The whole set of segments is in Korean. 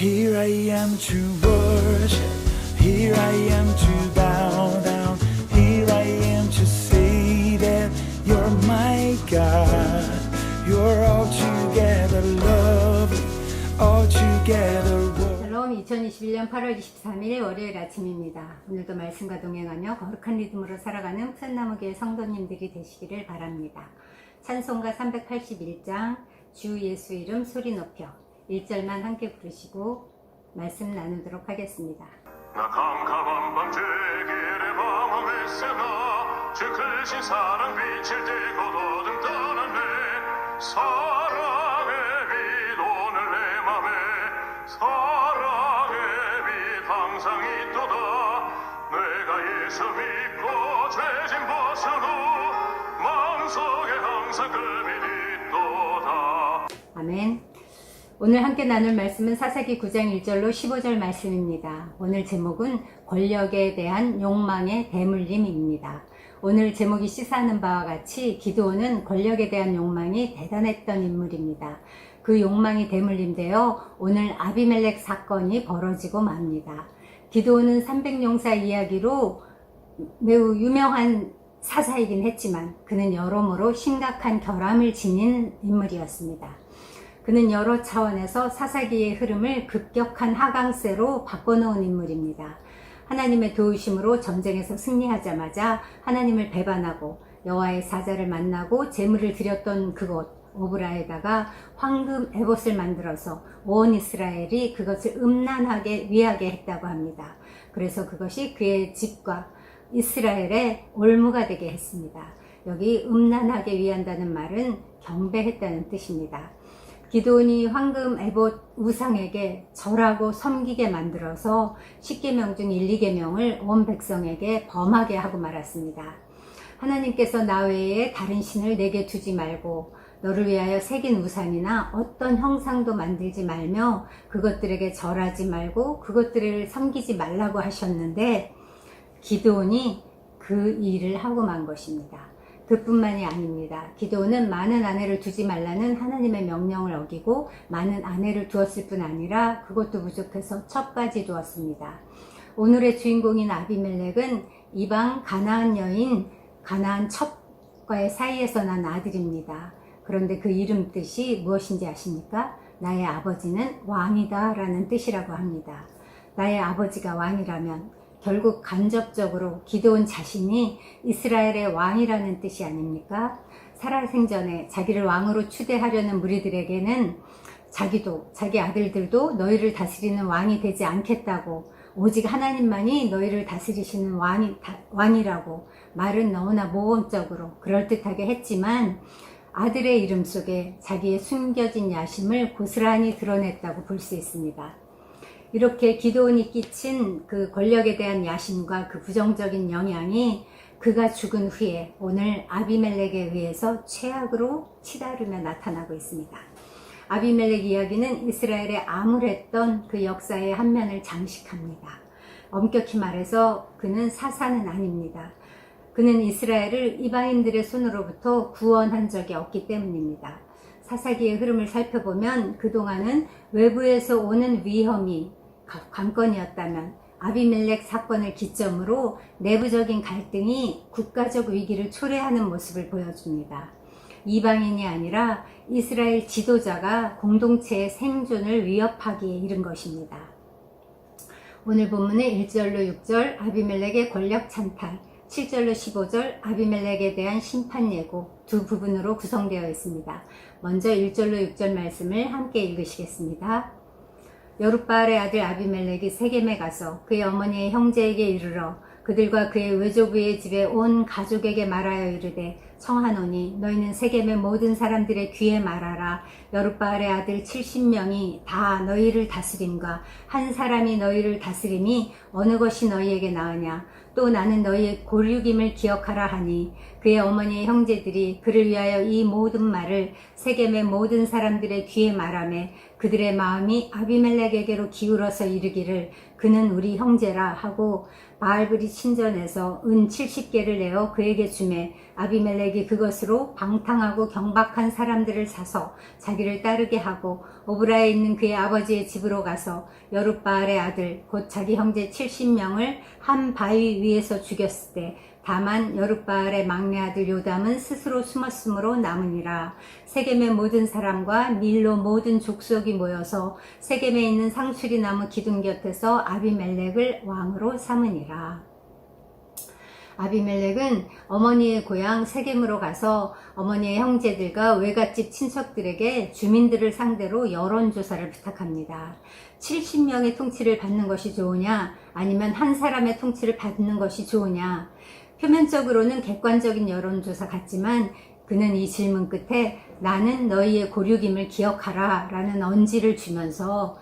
Here I am to worship, here I am to bow down, here I am to say that you're my God. You're altogether lovely, altogether worthy. 샬롬, 2021년 8월 23일 월요일 아침입니다. 오늘도 말씀과 동행하며 거룩한 리듬으로 살아가는 푸른나무교회 성도님들이 되시기를 바랍니다. 찬송가 381장 주 예수 이름 소리 높여 1절만 함께 부르시고 말씀 나누도록 하겠습니다. 나 캄캄한 밤 죄길에 방황했으나 주 크신 사랑 빛을 띠고 어둠 떠난 내 사랑의 빛 오늘 내 맘에 사랑의 빛 항상 있도다. 내가 예수 믿고 죄진 벗은 후 마음속에 항상 그 빛 있도다. 아멘. 오늘 함께 나눌 말씀은 사사기 9장 1절로 15절 말씀입니다. 오늘 제목은 권력에 대한 욕망의 대물림입니다. 오늘 제목이 시사하는 바와 같이 기드온은 권력에 대한 욕망이 대단했던 인물입니다. 그 욕망이 대물림되어 오늘 아비멜렉 사건이 벌어지고 맙니다. 기드온은 300용사 이야기로 매우 유명한 사사이긴 했지만 그는 여러모로 심각한 결함을 지닌 인물이었습니다. 그는 여러 차원에서 사사기의 흐름을 급격한 하강세로 바꿔놓은 인물입니다. 하나님의 도우심으로 전쟁에서 승리하자마자 하나님을 배반하고 여호와의 사자를 만나고 제물을 드렸던 그곳 오브라에다가 황금 에봇을 만들어서 온 이스라엘이 그것을 음란하게 위하게 했다고 합니다. 그래서 그것이 그의 집과 이스라엘의 올무가 되게 했습니다. 여기 음란하게 위한다는 말은 경배했다는 뜻입니다. 기드온이 황금 에봇 우상에게 절하고 섬기게 만들어서 10계명 중 1, 2계명을 온 백성에게 범하게 하고 말았습니다. 하나님께서 나 외에 다른 신을 내게 두지 말고 너를 위하여 새긴 우상이나 어떤 형상도 만들지 말며 그것들에게 절하지 말고 그것들을 섬기지 말라고 하셨는데 기드온이 그 일을 하고 만 것입니다. 그뿐만이 아닙니다. 기드온은 많은 아내를 두지 말라는 하나님의 명령을 어기고 많은 아내를 두었을 뿐 아니라 그것도 부족해서 첩까지 두었습니다. 오늘의 주인공인 아비멜렉은 이방 가나안 여인 가나안 첩과의 사이에서 난 아들입니다. 그런데 그 이름 뜻이 무엇인지 아십니까? 나의 아버지는 왕이다 라는 뜻이라고 합니다. 나의 아버지가 왕이라면 결국 간접적으로 기드온 자신이 이스라엘의 왕이라는 뜻이 아닙니까? 살아생전에 자기를 왕으로 추대하려는 무리들에게는 자기도 자기 아들들도 너희를 다스리는 왕이 되지 않겠다고 오직 하나님만이 너희를 다스리시는 왕이라고 말은 너무나 모범적으로 그럴듯하게 했지만 아들의 이름 속에 자기의 숨겨진 야심을 고스란히 드러냈다고 볼 수 있습니다. 이렇게 기드온이 끼친 그 권력에 대한 야심과 그 부정적인 영향이 그가 죽은 후에 오늘 아비멜렉에 의해서 최악으로 치달으며 나타나고 있습니다. 아비멜렉 이야기는 이스라엘의 암울했던 그 역사의 한 면을 장식합니다. 엄격히 말해서 그는 사사는 아닙니다. 그는 이스라엘을 이방인들의 손으로부터 구원한 적이 없기 때문입니다. 사사기의 흐름을 살펴보면 그동안은 외부에서 오는 위험이 관건이었다면 아비멜렉 사건을 기점으로 내부적인 갈등이 국가적 위기를 초래하는 모습을 보여줍니다. 이방인이 아니라 이스라엘 지도자가 공동체의 생존을 위협하기에 이른 것입니다. 오늘 본문의 1절로 6절 아비멜렉의 권력 찬탈, 7절로 15절 아비멜렉에 대한 심판 예고 두 부분으로 구성되어 있습니다. 먼저 1절로 6절 말씀을 함께 읽으시겠습니다. 여룻바알의 아들 아비멜렉이 세겜에 가서 그의 어머니의 형제에게 이르러 그들과 그의 외조부의 집에 온 가족에게 말하여 이르되 청하노니 너희는 세겜의 모든 사람들의 귀에 말하라. 여룻바알의 아들 70명이 다 너희를 다스림과 한 사람이 너희를 다스림이 어느 것이 너희에게 나으냐. 또 나는 너희의 고륙임을 기억하라 하니 그의 어머니의 형제들이 그를 위하여 이 모든 말을 세겜의 모든 사람들의 귀에 말하매 그들의 마음이 아비멜렉에게로 기울어서 이르기를 그는 우리 형제라 하고 바알브리 신전에서 은 70개를 내어 그에게 주매 아비멜렉이 그것으로 방탕하고 경박한 사람들을 사서 자기를 따르게 하고 오브라에 있는 그의 아버지의 집으로 가서 여룻바알의 아들 곧 자기 형제 70명을 한 바위 위에서 죽였을 때 다만 여룻바알의 막내 아들 요담은 스스로 숨었으므로 남으니라. 세겜의 모든 사람과 밀로 모든 족속이 모여서 세겜에 있는 상수리 나무 기둥 곁에서 아비멜렉을 왕으로 삼으니라. 아비멜렉은 어머니의 고향 세겜으로 가서 어머니의 형제들과 외갓집 친척들에게 주민들을 상대로 여론조사를 부탁합니다. 70명의 통치를 받는 것이 좋으냐 아니면 한 사람의 통치를 받는 것이 좋으냐. 표면적으로는 객관적인 여론조사 같지만 그는 이 질문 끝에 나는 너희의 고륙임을 기억하라 라는 언지를 주면서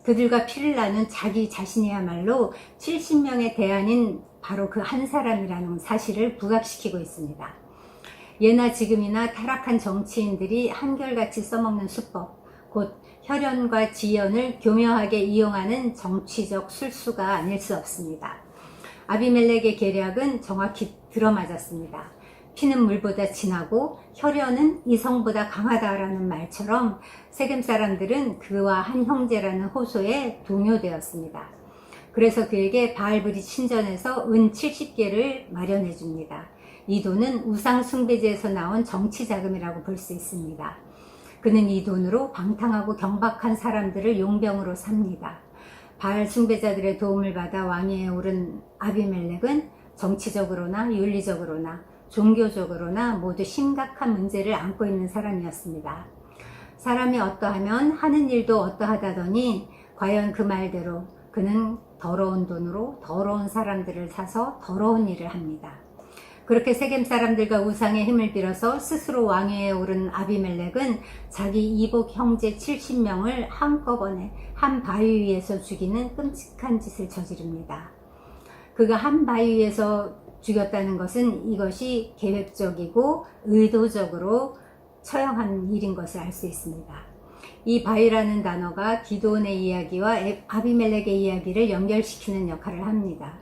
그들과 피를 나눈 자기 자신이야말로 70명의 대안인 바로 그 한 사람이라는 사실을 부각시키고 있습니다. 예나 지금이나 타락한 정치인들이 한결같이 써먹는 수법, 곧 혈연과 지연을 교묘하게 이용하는 정치적 술수가 아닐 수 없습니다. 아비멜렉의 계략은 정확히 들어맞았습니다. 피는 물보다 진하고 혈연은 이성보다 강하다라는 말처럼 세겜 사람들은 그와 한 형제라는 호소에 동요되었습니다. 그래서 그에게 바알브리 신전에서 은 70개를 마련해 줍니다. 이 돈은 우상 숭배제에서 나온 정치 자금이라고 볼 수 있습니다. 그는 이 돈으로 방탕하고 경박한 사람들을 용병으로 삽니다. 바알 숭배자들의 도움을 받아 왕위에 오른 아비멜렉은 정치적으로나 윤리적으로나 종교적으로나 모두 심각한 문제를 안고 있는 사람이었습니다. 사람이 어떠하면 하는 일도 어떠하다더니 과연 그 말대로 그는 더러운 돈으로 더러운 사람들을 사서 더러운 일을 합니다. 그렇게 세겜 사람들과 우상의 힘을 빌어서 스스로 왕위에 오른 아비멜렉은 자기 이복 형제 70명을 한꺼번에 한 바위 위에서 죽이는 끔찍한 짓을 저지릅니다. 그가 한 바위 위에서 죽였다는 것은 이것이 계획적이고 의도적으로 처형한 일인 것을 알 수 있습니다. 이 바위라는 단어가 기드온의 이야기와 아비멜렉의 이야기를 연결시키는 역할을 합니다.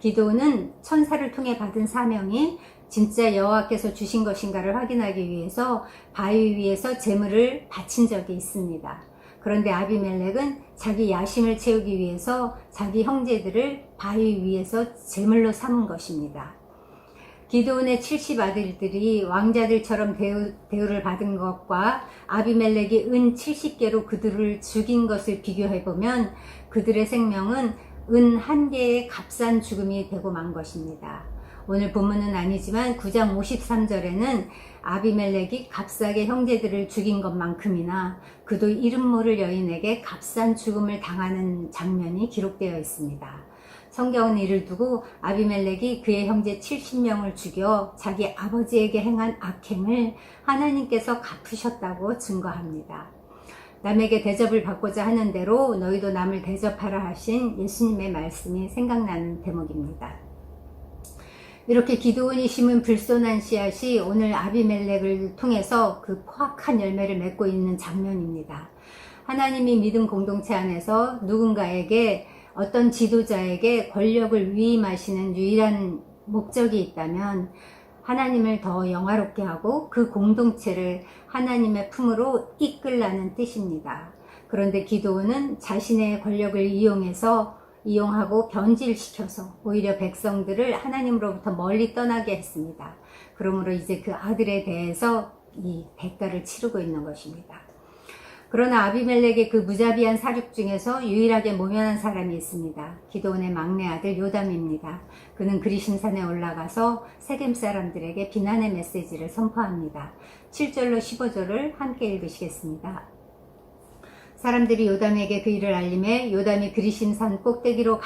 기드온은 천사를 통해 받은 사명이 진짜 여호와께서 주신 것인가를 확인하기 위해서 바위 위에서 제물을 바친 적이 있습니다. 그런데 아비멜렉은 자기 야심을 채우기 위해서 자기 형제들을 바위 위에서 제물로 삼은 것입니다. 기드온의 70 아들들이 왕자들처럼 대우를 받은 것과 아비멜렉이 은 70개로 그들을 죽인 것을 비교해보면 그들의 생명은 은 한 개의 값싼 죽음이 되고 만 것입니다. 오늘 본문은 아니지만 9장 53절에는 아비멜렉이 값싸게 형제들을 죽인 것만큼이나 그도 이름 모를 여인에게 값싼 죽음을 당하는 장면이 기록되어 있습니다. 성경은 이를 두고 아비멜렉이 그의 형제 70명을 죽여 자기 아버지에게 행한 악행을 하나님께서 갚으셨다고 증거합니다. 남에게 대접을 받고자 하는 대로 너희도 남을 대접하라 하신 예수님의 말씀이 생각나는 대목입니다. 이렇게 기드온이 심은 불손한 씨앗이 오늘 아비멜렉을 통해서 그 포악한 열매를 맺고 있는 장면입니다. 하나님이 믿음 공동체 안에서 누군가에게 어떤 지도자에게 권력을 위임하시는 유일한 목적이 있다면 하나님을 더 영화롭게 하고 그 공동체를 하나님의 품으로 이끌라는 뜻입니다. 그런데 기드온은 자신의 권력을 이용하고 변질시켜서 오히려 백성들을 하나님으로부터 멀리 떠나게 했습니다. 그러므로 이제 그 아들에 대해서 이 대가를 치르고 있는 것입니다. 그러나 아비멜렉의 그 무자비한 사륙 중에서 유일하게 모면한 사람이 있습니다. 기드온의 막내 아들 요담입니다. 그는 그리심산에 올라가서 세겜 사람들에게 비난의 메시지를 선포합니다. 7절로 15절을 함께 읽으시겠습니다. 사람들이 요담에게 그 일을 알림해 요담이 그리심산 꼭대기로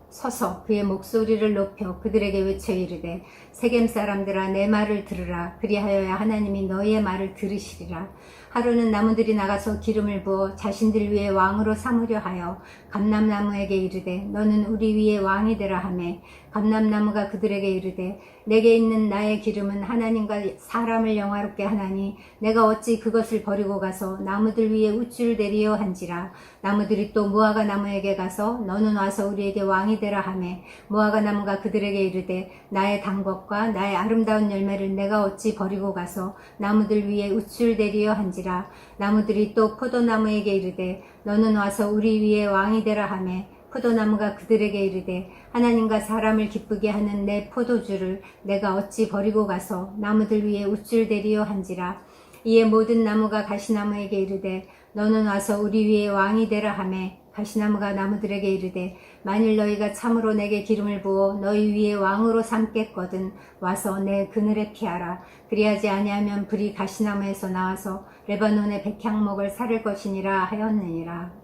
서서 그의 목소리를 높여 그들에게 외쳐 이르되 세겜 사람들아 내 말을 들으라. 그리하여야 하나님이 너희의 말을 들으시리라. 하루는 나무들이 나가서 기름을 부어 자신들 위에 왕으로 삼으려 하여 감람나무에게 이르되 너는 우리 위에 왕이 되라 하매 감람나무가 그들에게 이르되 내게 있는 나의 기름은 하나님과 사람을 영화롭게 하나니 내가 어찌 그것을 버리고 가서 나무들 위에 우쭐 대리어 한지라. 나무들이 또 무화과 나무에게 가서 너는 와서 우리에게 왕이 되라 하매 무화과 나무가 그들에게 이르되 나의 단 것과 나의 아름다운 열매를 내가 어찌 버리고 가서 나무들 위에 우쭐 대리어 한지라. 나무들이 또 포도나무에게 이르되 너는 와서 우리 위에 왕이 되라 하매 포도나무가 그들에게 이르되 하나님과 사람을 기쁘게 하는 내 포도주를 내가 어찌 버리고 가서 나무들 위에 우쭐 대리어 한지라. 이에 모든 나무가 가시나무에게 이르되 너는 와서 우리 위에 왕이 되라 하매 가시나무가 나무들에게 이르되 만일 너희가 참으로 내게 기름을 부어 너희 위에 왕으로 삼겠거든 와서 내 그늘에 피하라. 그리하지 아니하면 불이 가시나무에서 나와서 레바논의 백향목을 사를 것이니라 하였느니라.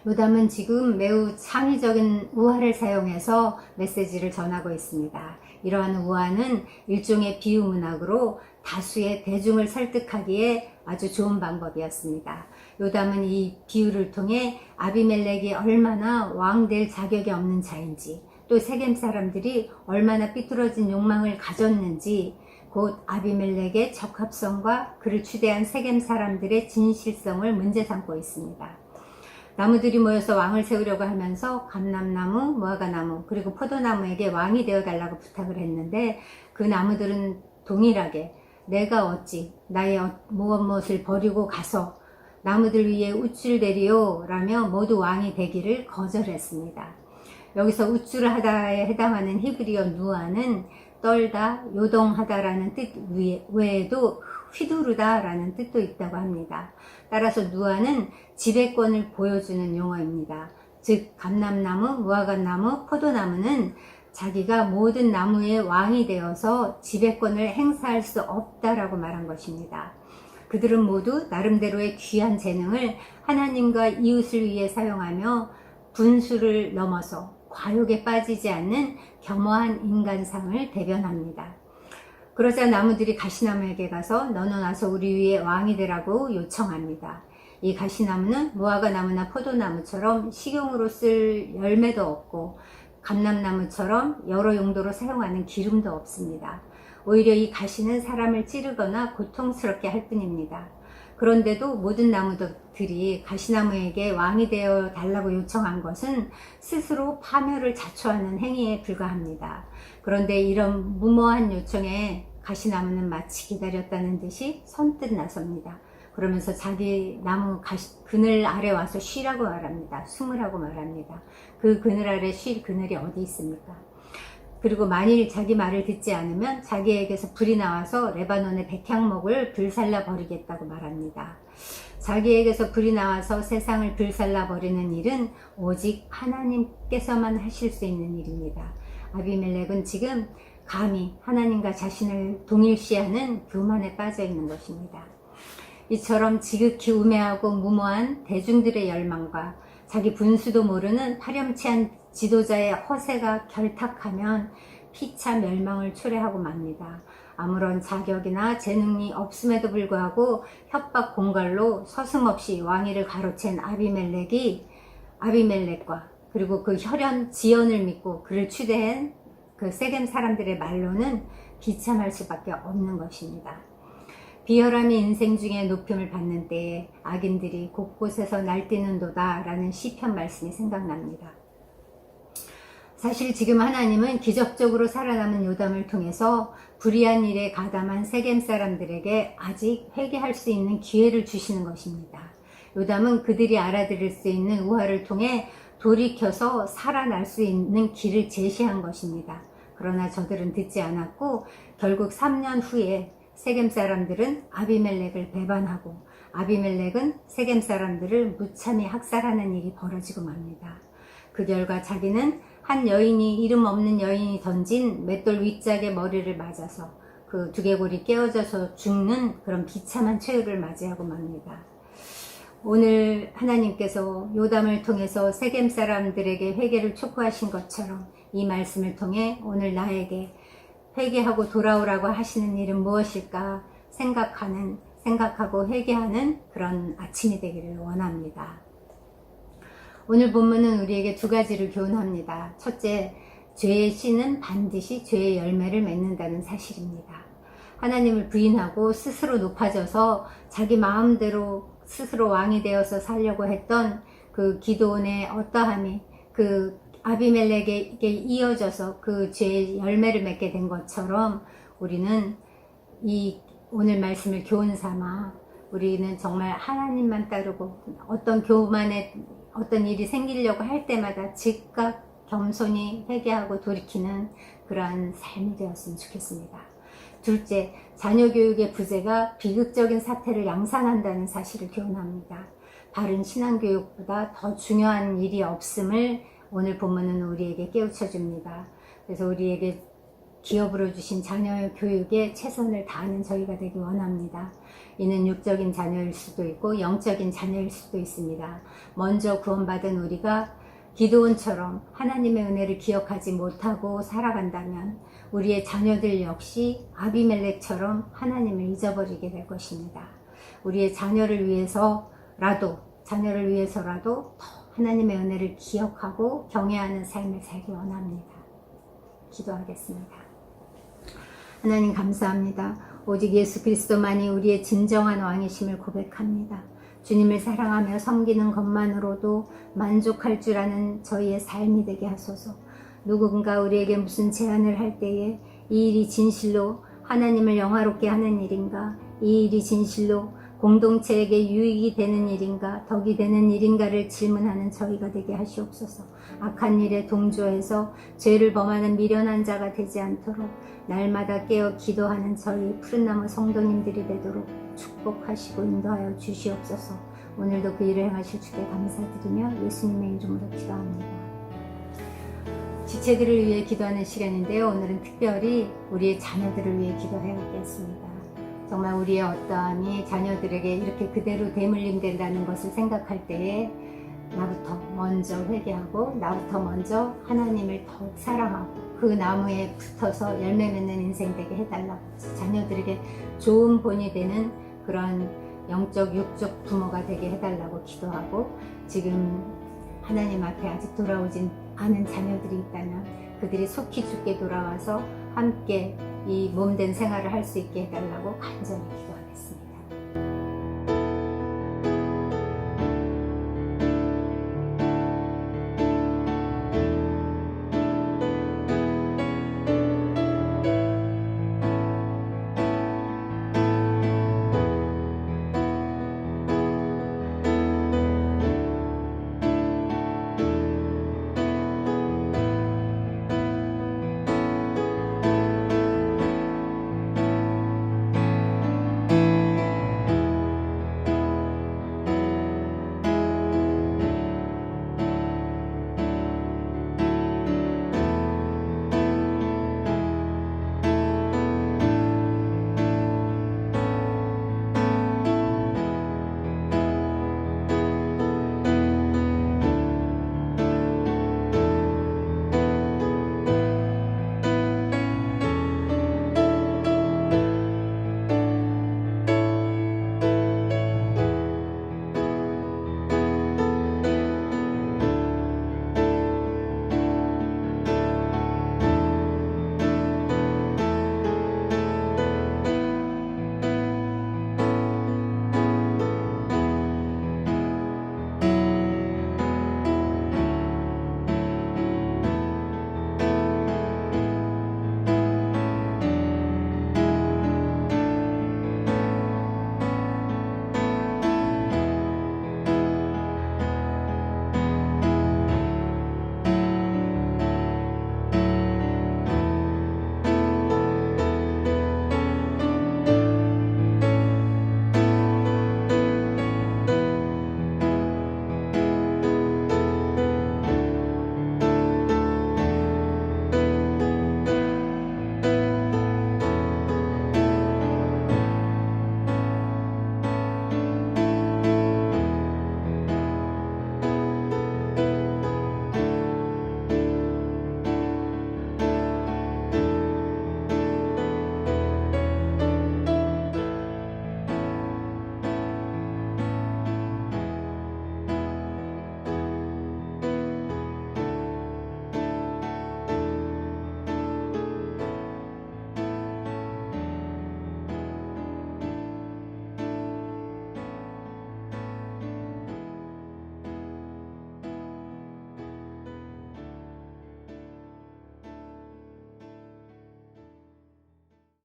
요담은 지금 매우 창의적인 우화를 사용해서 메시지를 전하고 있습니다. 이러한 우화는 일종의 비유 문학으로 다수의 대중을 설득하기에 아주 좋은 방법이었습니다. 요담은 이 비유를 통해 아비멜렉이 얼마나 왕 될 자격이 없는 자인지, 또 세겜 사람들이 얼마나 삐뚤어진 욕망을 가졌는지, 곧 아비멜렉의 적합성과 그를 추대한 세겜 사람들의 진실성을 문제 삼고 있습니다. 나무들이 모여서 왕을 세우려고 하면서 감람나무, 무화과나무, 그리고 포도나무에게 왕이 되어달라고 부탁을 했는데 그 나무들은 동일하게 내가 어찌 나의 무엇을 버리고 가서 나무들 위에 우쭐대리오 라며 모두 왕이 되기를 거절했습니다. 여기서 우쭐하다에 해당하는 히브리어 누아는 떨다, 요동하다라는 뜻 외에도 휘두르다라는 뜻도 있다고 합니다. 따라서 누아는 지배권을 보여주는 용어입니다. 즉 감람나무, 무화과나무, 포도나무는 자기가 모든 나무의 왕이 되어서 지배권을 행사할 수 없다라고 말한 것입니다. 그들은 모두 나름대로의 귀한 재능을 하나님과 이웃을 위해 사용하며 분수를 넘어서 과욕에 빠지지 않는 겸허한 인간상을 대변합니다. 그러자 나무들이 가시나무에게 가서 너는 와서 우리 위에 왕이 되라고 요청합니다. 이 가시나무는 무화과나무나 포도나무처럼 식용으로 쓸 열매도 없고 감람나무처럼 여러 용도로 사용하는 기름도 없습니다. 오히려 이 가시는 사람을 찌르거나 고통스럽게 할 뿐입니다. 그런데도 모든 나무들이 가시나무에게 왕이 되어 달라고 요청한 것은 스스로 파멸을 자초하는 행위에 불과합니다. 그런데 이런 무모한 요청에 가시나무는 마치 기다렸다는 듯이 선뜻 나섭니다. 그러면서 자기 나무 그늘 아래 와서 쉬라고 말합니다. 숨으라고 말합니다. 그 그늘 아래 쉴 그늘이 어디 있습니까? 그리고 만일 자기 말을 듣지 않으면 자기에게서 불이 나와서 레바논의 백향목을 불살라 버리겠다고 말합니다. 자기에게서 불이 나와서 세상을 불살라 버리는 일은 오직 하나님께서만 하실 수 있는 일입니다. 아비멜렉은 지금 감히 하나님과 자신을 동일시하는 교만에 빠져 있는 것입니다. 이처럼 지극히 우매하고 무모한 대중들의 열망과 자기 분수도 모르는 파렴치한 지도자의 허세가 결탁하면 피차 멸망을 초래하고 맙니다. 아무런 자격이나 재능이 없음에도 불구하고 협박 공갈로 서슴없이 왕위를 가로챈 아비멜렉과 그리고 그 혈연 지연을 믿고 그를 추대한 그 세겜 사람들의 말로는 비참할 수밖에 없는 것입니다. 비열함이 인생 중에 높임을 받는 때에 악인들이 곳곳에서 날뛰는도다 라는 시편 말씀이 생각납니다. 사실 지금 하나님은 기적적으로 살아남은 요담을 통해서 불의한 일에 가담한 세겜 사람들에게 아직 회개할 수 있는 기회를 주시는 것입니다. 요담은 그들이 알아들을 수 있는 우화를 통해 돌이켜서 살아날 수 있는 길을 제시한 것입니다. 그러나 저들은 듣지 않았고 결국 3년 후에 세겜 사람들은 아비멜렉을 배반하고 아비멜렉은 세겜 사람들을 무참히 학살하는 일이 벌어지고 맙니다. 그 결과 자기는 한 여인이 이름 없는 여인이 던진 맷돌 윗짝에 머리를 맞아서 그 두개골이 깨어져서 죽는 그런 비참한 최후를 맞이하고 맙니다. 오늘 하나님께서 요담을 통해서 세겜 사람들에게 회개를 촉구하신 것처럼 이 말씀을 통해 오늘 나에게 회개하고 돌아오라고 하시는 일은 무엇일까 생각하고 회개하는 그런 아침이 되기를 원합니다. 오늘 본문은 우리에게 두 가지를 교훈합니다. 첫째, 죄의 씨는 반드시 죄의 열매를 맺는다는 사실입니다. 하나님을 부인하고 스스로 높아져서 자기 마음대로 스스로 왕이 되어서 살려고 했던 그 기드온의 어떠함이 그 아비멜렉에게 이어져서 그 죄의 열매를 맺게 된 것처럼 우리는 이 오늘 말씀을 교훈 삼아 우리는 정말 하나님만 따르고 어떤 교만에 어떤 일이 생기려고 할 때마다 즉각 겸손히 회개하고 돌이키는 그러한 삶이 되었으면 좋겠습니다. 둘째, 자녀 교육의 부재가 비극적인 사태를 양산한다는 사실을 교훈합니다. 바른 신앙교육보다 더 중요한 일이 없음을 오늘 본문은 우리에게 깨우쳐 줍니다. 그래서 우리에게 기업으로 주신 자녀의 교육에 최선을 다하는 저희가 되기 원합니다. 이는 육적인 자녀일 수도 있고 영적인 자녀일 수도 있습니다. 먼저 구원받은 우리가 기드온처럼 하나님의 은혜를 기억하지 못하고 살아간다면 우리의 자녀들 역시 아비멜렉처럼 하나님을 잊어버리게 될 것입니다. 우리의 자녀를 위해서라도 더 하나님의 은혜를 기억하고 경외하는 삶을 살기 원합니다. 기도하겠습니다. 하나님 감사합니다. 오직 예수 그리스도만이 우리의 진정한 왕이심을 고백합니다. 주님을 사랑하며 섬기는 것만으로도 만족할 줄 아는 저희의 삶이 되게 하소서. 누군가 우리에게 무슨 제안을 할 때에 이 일이 진실로 하나님을 영화롭게 하는 일인가? 이 일이 진실로 공동체에게 유익이 되는 일인가? 덕이 되는 일인가를 질문하는 저희가 되게 하시옵소서. 악한 일에 동조해서 죄를 범하는 미련한 자가 되지 않도록 날마다 깨어 기도하는 저희 푸른나무 성도님들이 되도록 축복하시고 인도하여 주시옵소서. 오늘도 그 일을 행하실 주께 감사드리며 예수님의 이름으로 기도합니다. 지체들을 위해 기도하는 시간인데요. 오늘은 특별히 우리의 자녀들을 위해 기도해야겠습니다. 정말 우리의 어떠함이 자녀들에게 이렇게 그대로 대물림 된다는 것을 생각할 때에 나부터 먼저 회개하고 나부터 먼저 하나님을 더욱 사랑하고 그 나무에 붙어서 열매 맺는 인생 되게 해달라고 자녀들에게 좋은 본이 되는 그런 영적 육적 부모가 되게 해달라고 기도하고 지금 하나님 앞에 아직 돌아오진 않은 자녀들이 있다면 그들이 속히 주께 돌아와서 함께 이 몸된 생활을 할 수 있게 해달라고 간절히 기도합니다.